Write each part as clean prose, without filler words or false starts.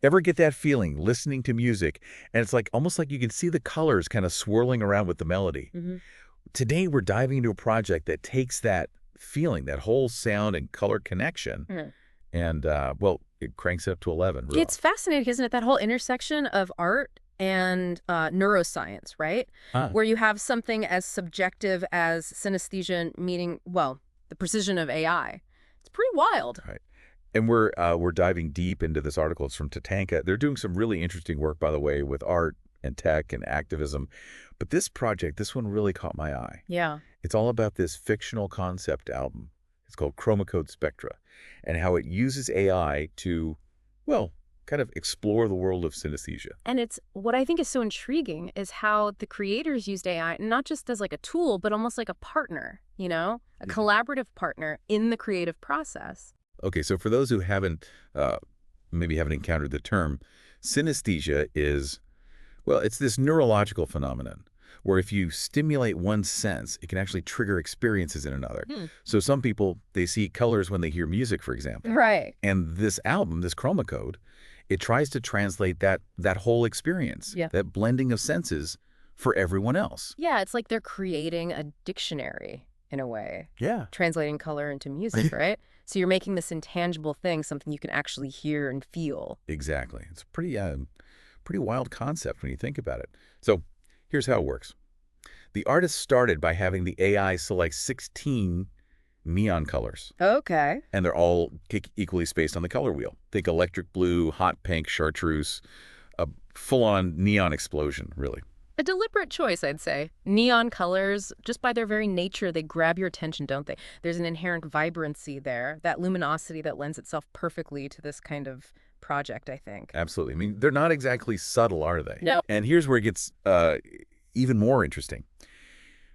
Ever get that feeling listening to music, and it's like almost like you can see the colors kind of swirling around with the melody? Hmm. Today, we're diving into a project that takes that feeling, that whole sound and color connection, and, well, it cranks it up to 11, really. It's fascinating, isn't it? That whole intersection of art and neuroscience, right? Huh. Where you have something as subjective as synesthesia meeting, well, the precision of AI. It's pretty wild. Right. And we're diving deep into this article. It's from TATANKA. They're doing some really interesting work, by the way, with art and tech and activism. But this project, this one really caught my eye. Yeah. It's all about this fictional concept album. It's called Spectra, and how it uses AI to, well, kind of explore the world of synesthesia. And it's what I think is so intriguing is how the creators used AI not just as like a tool, but almost like a partner, a collaborative partner in the creative process. Okay, so for those who maybe haven't encountered the term, synesthesia is, well, it's this neurological phenomenon where if you stimulate one sense, it can actually trigger experiences in another. So some people, they see colors when they hear music, for example. Right. And this album, this chroma code, it tries to translate that whole experience, that blending of senses for everyone else. Yeah, it's like they're creating a dictionary in a way. Yeah. Translating color into music, right? So you're making this intangible thing something you can actually hear and feel. Exactly. It's a pretty wild concept when you think about it. So here's how it works. The artist started by having the AI select 16 neon colors. Okay. And they're all equally spaced on the color wheel. Think electric blue, hot pink, chartreuse, a full-on neon explosion, really. A deliberate choice, I'd say. Neon colors, just by their very nature, they grab your attention, don't they? There's an inherent vibrancy there, that luminosity that lends itself perfectly to this kind of project, I think. Absolutely. I mean, they're not exactly subtle, are they? No. And here's where it gets even more interesting.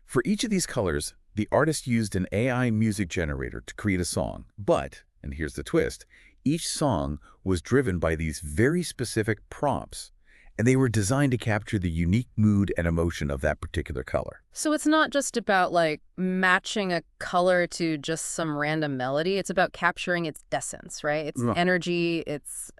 For each of these colors, the artist used an AI music generator to create a song. But, and here's the twist, each song was driven by these very specific prompts, and they were designed to capture the unique mood and emotion of that particular color. So it's not just about, like, matching a color to just some random melody. It's about capturing its essence, right? Its energy, its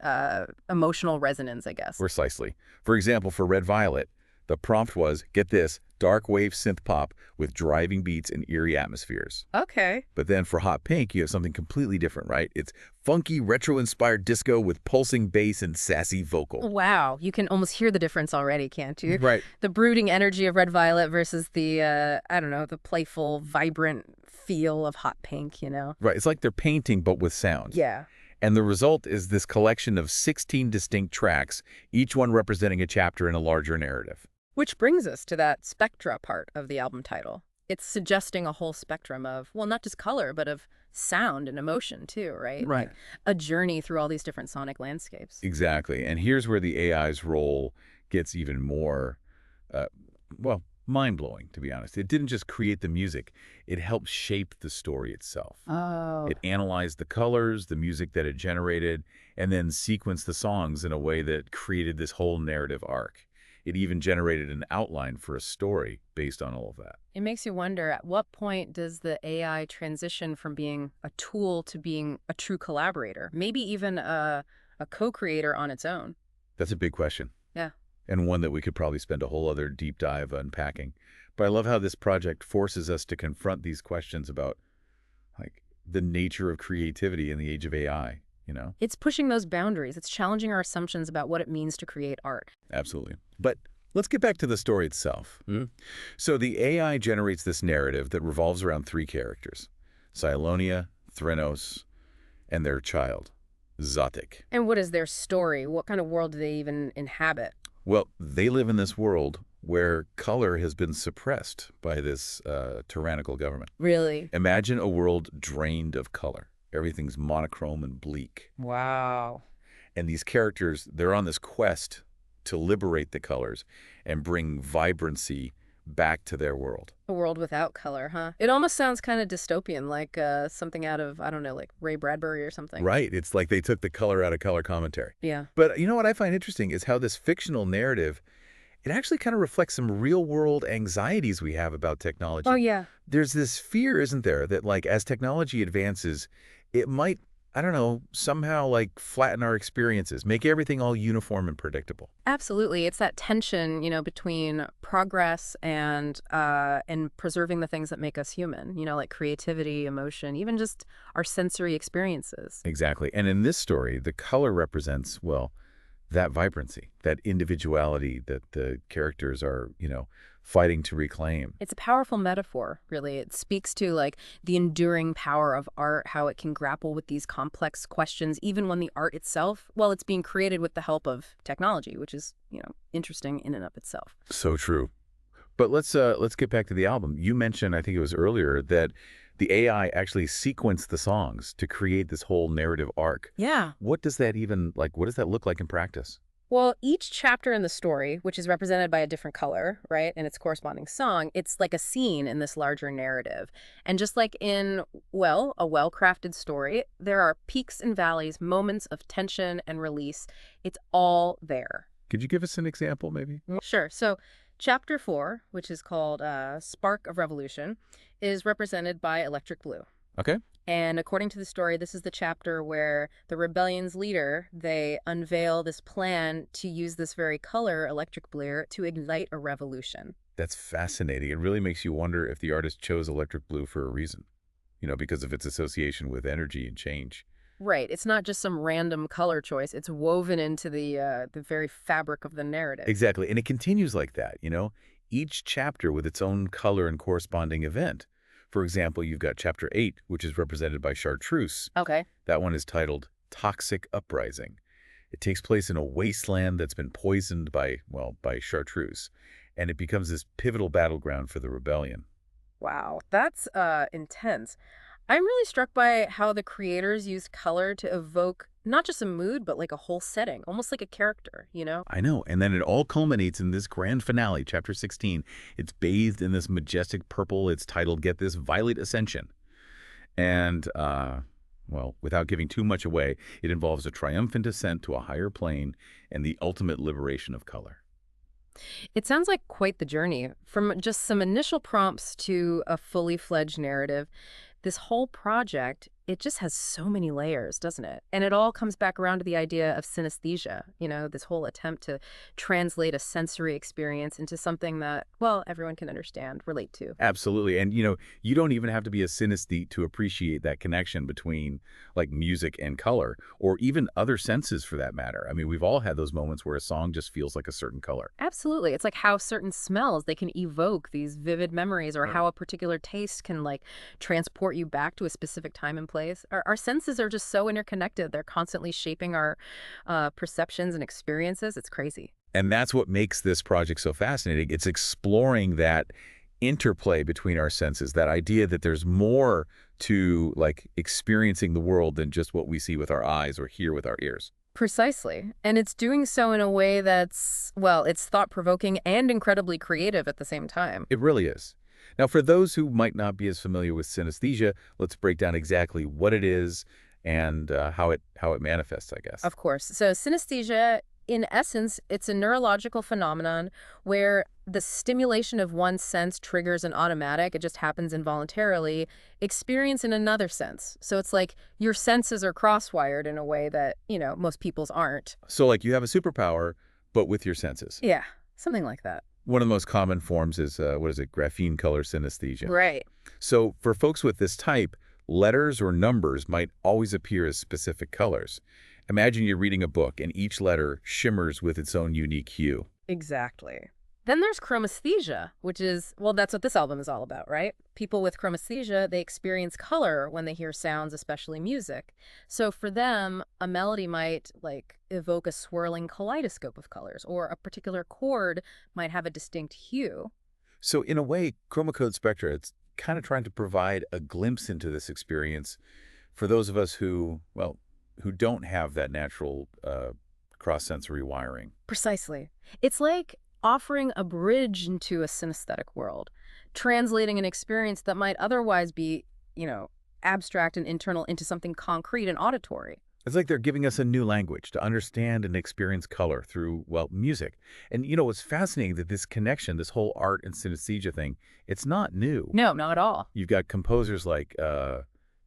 emotional resonance, I guess. Precisely. For example, for Red Violet, the prompt was, get this, dark wave synth pop with driving beats and eerie atmospheres. Okay. But then for Hot Pink, you have something completely different, right? It's funky, retro-inspired disco with pulsing bass and sassy vocal. Wow. You can almost hear the difference already, can't you? Right. The brooding energy of Red Violet versus the, I don't know, the playful, vibrant feel of Hot Pink, Right. It's like they're painting, but with sound. Yeah. And the result is this collection of 16 distinct tracks, each one representing a chapter in a larger narrative. Which brings us to that Spectra part of the album title. It's suggesting a whole spectrum of, well, not just color, but of sound and emotion too, right? Right. Like a journey through all these different sonic landscapes. Exactly. And here's where the AI's role gets even more, well, mind-blowing, to be honest. It didn't just create the music. It helped shape the story itself. Oh. It analyzed the colors, the music that it generated, and then sequenced the songs in a way that created this whole narrative arc. It even generated an outline for a story based on all of that. It makes you wonder, at what point does the AI transition from being a tool to being a true collaborator? Maybe even a co-creator on its own? That's a big question. Yeah. And one that we could probably spend a whole other deep dive unpacking. But I love how this project forces us to confront these questions about, like, the nature of creativity in the age of AI. It's pushing those boundaries. It's challenging our assumptions about what it means to create art. Absolutely. But let's get back to the story itself. So the AI generates this narrative that revolves around three characters, Cylonia, Threnos, and their child, 𝗧𝗔𝗧𝗧𝗔𝗡. And what is their story? What kind of world do they even inhabit? Well, they live in this world where color has been suppressed by this tyrannical government. Really? Imagine a world drained of color. Everything's monochrome and bleak. Wow. And these characters, they're on this quest to liberate the colors and bring vibrancy back to their world. A world without color, huh? It almost sounds kind of dystopian, like something out of, I don't know, like Ray Bradbury or something. Right. It's like they took the color out of color commentary. Yeah. But you know what I find interesting is how this fictional narrative, it actually kind of reflects some real-world anxieties we have about technology. Oh, yeah. There's this fear, isn't there, that, like, as technology advances, it might I don't know, somehow like flatten our experiences, make everything all uniform and predictable. Absolutely. It's that tension, between progress and preserving the things that make us human, like creativity, emotion, even just our sensory experiences. Exactly. And in this story, the color represents, well, that vibrancy, that individuality that the characters are, fighting to reclaim. It's a powerful metaphor, really. It speaks to like the enduring power of art, how it can grapple with these complex questions, even when the art itself, well, it's being created with the help of technology, which is, interesting in and of itself. So true. But let's get back to the album. You mentioned, I think it was earlier, that the AI actually sequenced the songs to create this whole narrative arc. Yeah. What does that what does that look like in practice? Well, each chapter in the story, which is represented by a different color, right, and its corresponding song, it's like a scene in this larger narrative. And just like in, well, a well-crafted story, there are peaks and valleys, moments of tension and release. It's all there. Could you give us an example, maybe? Sure. So chapter 4, which is called Spark of Revolution, is represented by electric blue. Okay. And according to the story, this is the chapter where the rebellion's leader, they unveil this plan to use this very color, electric blue, to ignite a revolution. That's fascinating. It really makes you wonder if the artist chose electric blue for a reason, because of its association with energy and change. Right. It's not just some random color choice. It's woven into the very fabric of the narrative. Exactly. And it continues like that, each chapter with its own color and corresponding event. For example, you've got chapter 8, which is represented by chartreuse. Okay. That one is titled Toxic Uprising. It takes place in a wasteland that's been poisoned by chartreuse, and it becomes this pivotal battleground for the rebellion. Wow. That's intense. I'm really struck by how the creators use color to evoke not just a mood, but like a whole setting, almost like a character, I know. And then it all culminates in this grand finale, chapter 16. It's bathed in this majestic purple. It's titled, get this, Violet Ascension. And, without giving too much away, it involves a triumphant ascent to a higher plane and the ultimate liberation of color. It sounds like quite the journey. From just some initial prompts to a fully fledged narrative, this whole project, it just has so many layers, doesn't it? And it all comes back around to the idea of synesthesia, this whole attempt to translate a sensory experience into something that, well, everyone can understand, relate to. Absolutely. And, you don't even have to be a synesthete to appreciate that connection between, like, music and color, or even other senses for that matter. I mean, we've all had those moments where a song just feels like a certain color. Absolutely. It's like how certain smells, they can evoke these vivid memories, or how a particular taste can, like, transport you back to a specific time and place. Our senses are just so interconnected. They're constantly shaping our perceptions and experiences. It's crazy. And that's what makes this project so fascinating. It's exploring that interplay between our senses, that idea that there's more to, like, experiencing the world than just what we see with our eyes or hear with our ears. Precisely. And it's doing so in a way that's, well, it's thought-provoking and incredibly creative at the same time. It really is. Now, for those who might not be as familiar with synesthesia, let's break down exactly what it is and how it manifests, I guess. Of course. So synesthesia, in essence, it's a neurological phenomenon where the stimulation of one sense triggers an automatic, it just happens involuntarily, experience in another sense. So it's like your senses are cross-wired in a way that, most people's aren't. So, like, you have a superpower, but with your senses. Yeah, something like that. One of the most common forms is, graphene color synesthesia. Right. So for folks with this type, letters or numbers might always appear as specific colors. Imagine you're reading a book and each letter shimmers with its own unique hue. Exactly. Then there's chromesthesia, which is, well, that's what this album is all about, right? People with chromesthesia, they experience color when they hear sounds, especially music. So for them, a melody might, like, evoke a swirling kaleidoscope of colors, or a particular chord might have a distinct hue. So in a way, Chroma Code Spectra, it's kind of trying to provide a glimpse into this experience for those of us who don't have that natural cross-sensory wiring. Precisely. It's like offering a bridge into a synesthetic world, translating an experience that might otherwise be, abstract and internal into something concrete and auditory. It's like they're giving us a new language to understand and experience color through, music. And, what's fascinating that this connection, this whole art and synesthesia thing, it's not new. No, not at all. You've got composers like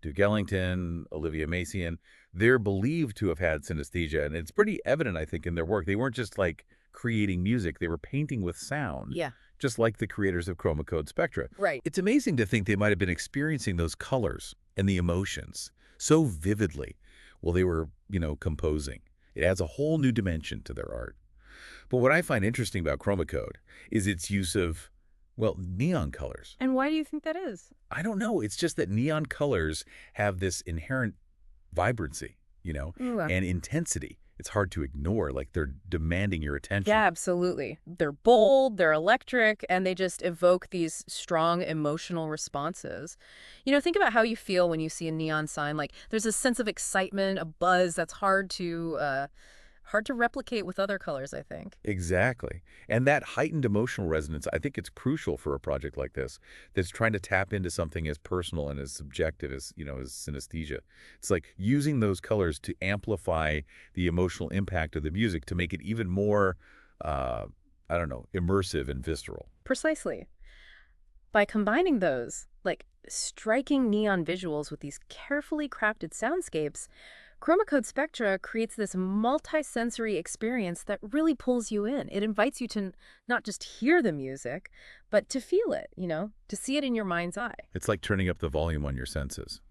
Duke Ellington, Olivia Macian, they're believed to have had synesthesia, and it's pretty evident, I think, in their work. They weren't just like creating music, they were painting with sound, Yeah. just like the creators of chroma Spectra. Right. It's amazing to think they might have been experiencing those colors and the emotions so vividly while they were, composing. It adds a whole new dimension to their art. But what I find interesting about chroma is its use of, well, neon colors. And why do you think that is? I don't know. It's just that neon colors have this inherent vibrancy, Ooh, and intensity. It's hard to ignore, like they're demanding your attention. yeah, absolutely. They're bold, they're electric, and they just evoke these strong emotional responses. Think about how you feel when you see a neon sign. Like, there's a sense of excitement, a buzz that's hard to replicate with other colors, I think. Exactly. And that heightened emotional resonance, I think it's crucial for a project like this that's trying to tap into something as personal and as subjective as, as synesthesia. It's like using those colors to amplify the emotional impact of the music to make it even more, immersive and visceral. Precisely. By combining those, like striking neon visuals with these carefully crafted soundscapes, chroma Spectra creates this multi-sensory experience that really pulls you in. It invites you to not just hear the music, but to feel it, to see it in your mind's eye. It's like turning up the volume on your senses.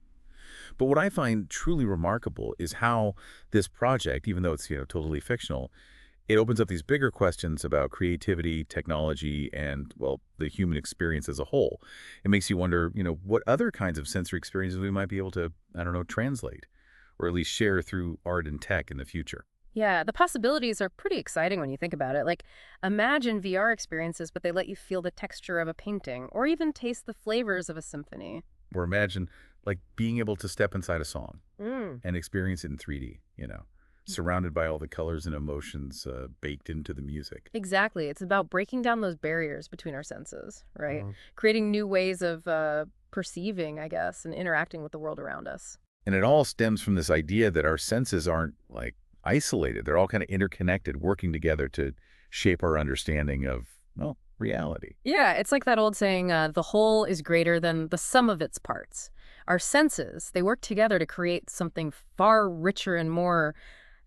But what I find truly remarkable is how this project, even though it's, totally fictional, it opens up these bigger questions about creativity, technology, and, well, the human experience as a whole. It makes you wonder, what other kinds of sensory experiences we might be able to, translate, or at least share through art and tech in the future. Yeah, the possibilities are pretty exciting when you think about it. Like, imagine VR experiences, but they let you feel the texture of a painting, or even taste the flavors of a symphony. Or imagine, like, being able to step inside a song Mm. and experience it in 3D, surrounded by all the colors and emotions baked into the music. Exactly. It's about breaking down those barriers between our senses, right? Creating new ways of perceiving, I guess, and interacting with the world around us. And it all stems from this idea that our senses aren't, like, isolated. They're all kind of interconnected, working together to shape our understanding of, well, reality. Yeah, it's like that old saying, the whole is greater than the sum of its parts. Our senses, they work together to create something far richer and more,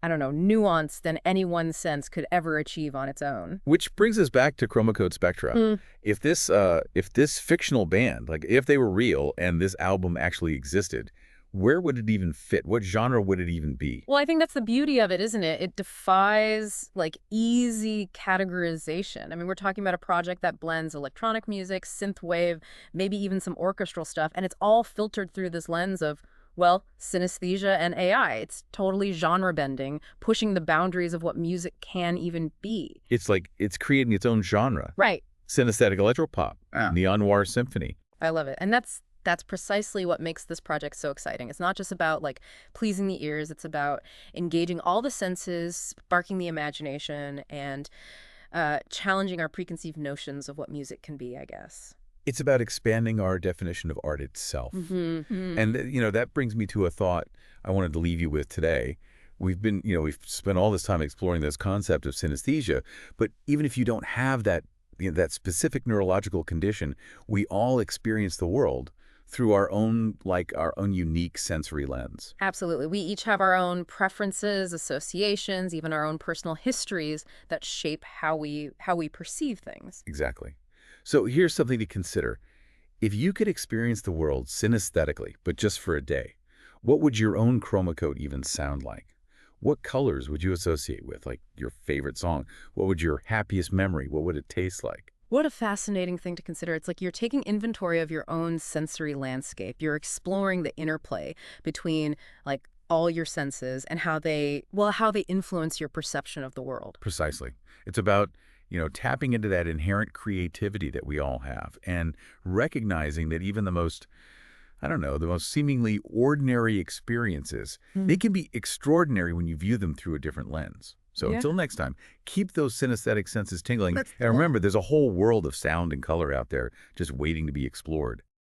nuanced than any one sense could ever achieve on its own. Which brings us back to chroma Spectra. If this fictional band, like if they were real and this album actually existed, where would it even fit? What genre would it even be? Well, I think that's the beauty of it, isn't it? It defies, easy categorization. I mean, we're talking about a project that blends electronic music, synthwave, maybe even some orchestral stuff, and it's all filtered through this lens of, well, synesthesia and AI. It's totally genre-bending, pushing the boundaries of what music can even be. It's like it's creating its own genre. Right. Synesthetic electropop, neo-noir symphony. I love it. And that's precisely what makes this project so exciting. It's not just about pleasing the ears. It's about engaging all the senses, sparking the imagination, and challenging our preconceived notions of what music can be, I guess. It's about expanding our definition of art itself. And, that brings me to a thought I wanted to leave you with today. We've spent all this time exploring this concept of synesthesia, but even if you don't have that specific neurological condition, we all experience the world through our own unique sensory lens. Absolutely. We each have our own preferences, associations, even our own personal histories that shape how we perceive things. Exactly. So here's something to consider. If you could experience the world synesthetically, but just for a day, what would your own chroma even sound like? What colors would you associate with, like your favorite song? What would your happiest memory? What would it taste like? What a fascinating thing to consider. It's like you're taking inventory of your own sensory landscape. You're exploring the interplay between all your senses and how they influence your perception of the world. Precisely. It's about, tapping into that inherent creativity that we all have and recognizing that even the most seemingly ordinary experiences, they can be extraordinary when you view them through a different lens. So until next time, keep those synesthetic senses tingling. And remember, there's a whole world of sound and color out there just waiting to be explored.